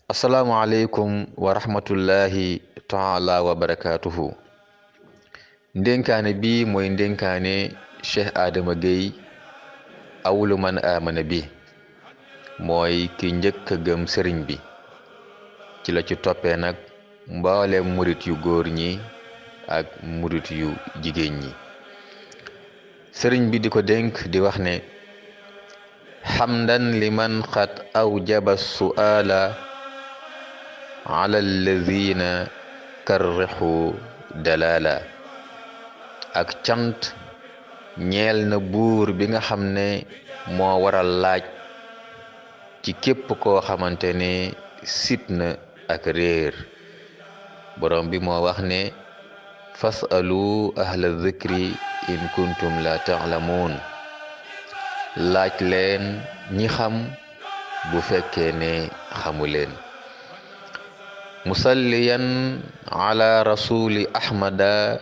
asalaamualeykum wa rahmatullahi taala wa barakatuhu. ndénkaane bi mooy ndénkaane Cheikh Adama Gueye awlu man amana bi mooy ki njëkk a gëm sëriñ bi ci la ci toppee nag mboole murit yu góor ñi ak murit yu jigéen ñi. sëriñ bi di ko dénk di wax ne xamdan liman qad awjaba su'ala ala alladina karrixu dalala. ak cant ñeel na buur bi nga xam ne moo waral laaj ci képp koo xamante ne sit na ak réer. borom bi moo wax ne fasalu ahla dhikri in kuntum la ta'lamun. laaj leen ñi xam bu fekkee ne xamu leen. musalliyan ala rasuli ahmada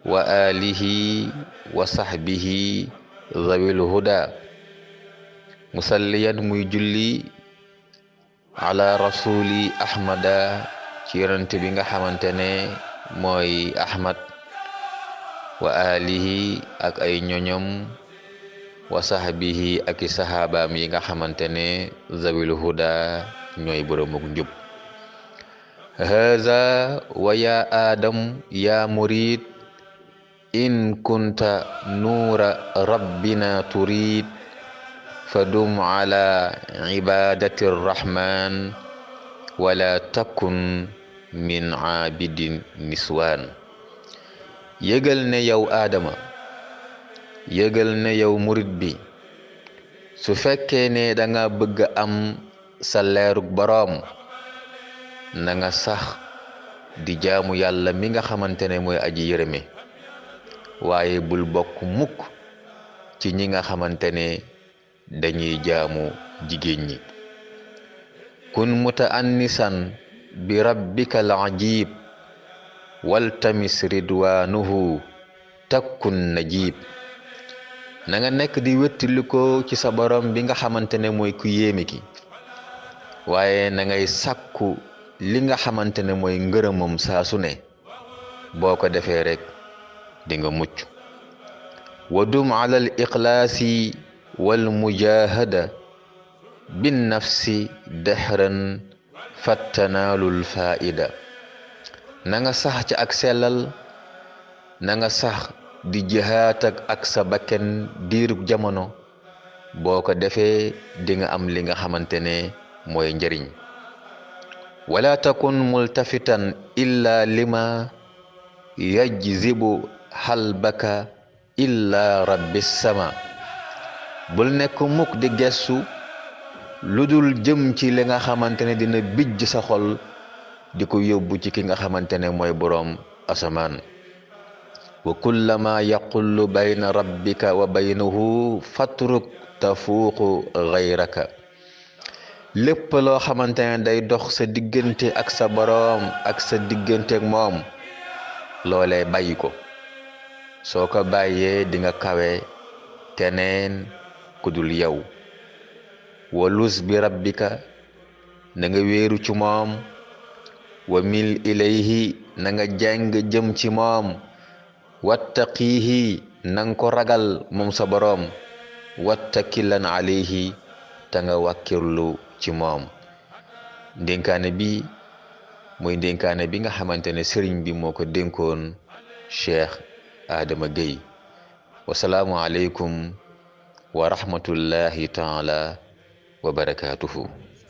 wa alihi wa sahbihi zawil huda. musalliyan muy julli ala rasuli ahmada ci yonent bi nga xamante ne mooy ahmad wa alihi ak ay ñoñom wa sahbihi ak i sahabaam yi nga xamante ne zawil huda ñooy boromuk njub. haza wa ya adam ya murid in kunta nuura rabbina turid fadum ala ibadati rrahman wala takun min abidin niswan. yëgal ne yow aadama, yëgal ne yow murid bi, su fekkee ne danga bëgg am sa leerug boroom na nga sax di jaamu yàlla mi nga xamante ne mooy aji yërëme, waaye bul bokk mukk ci ñi nga xamante ne dañuy jaamu jigéen ñi. kun mutaannisan bi rabbika al ajib waltamis ridwanuhu takkun najib. na nga nekk di wéttaliko ci sa borom bi nga xamante ne mooy ku yéeme ki, waaye na ngay sàkku li nga xamante ne mooy ngërëmam saa su ne. boo ko defee rek di nga mucc. wadum ala al ixlaasi wal mujahada bin nafsi dahran fattanaalul faida. na nga sax ci ak sellal, na nga sax di jihaat ak sa bakken diirug jamono. boo ko defee di nga am li nga xamante ne mooy njariñ. wala takun multafitan illa lima yajzibu halbaka illa rabbis sama. bul nekk mukk di gestu lu dul jëm ci li nga xamante ne dina bijj sa xol di ko yóbbu ci ki nga xamante ne mooy boroom asamaan. wa kullama yaqullu bayna rabbika wa baynahu fatruk tafuuqu gayraka. lépp loo xamante ne day dox sa diggante ak sa boroom ak sa diggante ak moom, loolee bàyyi ko. soo ko bàyyee di nga kawe keneen ku dul yow. walus bi rabbika, na nga wéeru ci moom. wa mil ilayhi, na nga jàng jëm ci moom. wattaqihi, na nga ko ragal moom sa boroom. wattakilan alayhi, te nga wàkkirlu ci moom. ndénkaane bi mooy ndénkaane bi nga xamante ne sëriñ bi moo ko dénkoon Cheikh Adama Gueye. wasalaamu aleykum wa rahmatullahi taala wa barakatuhu.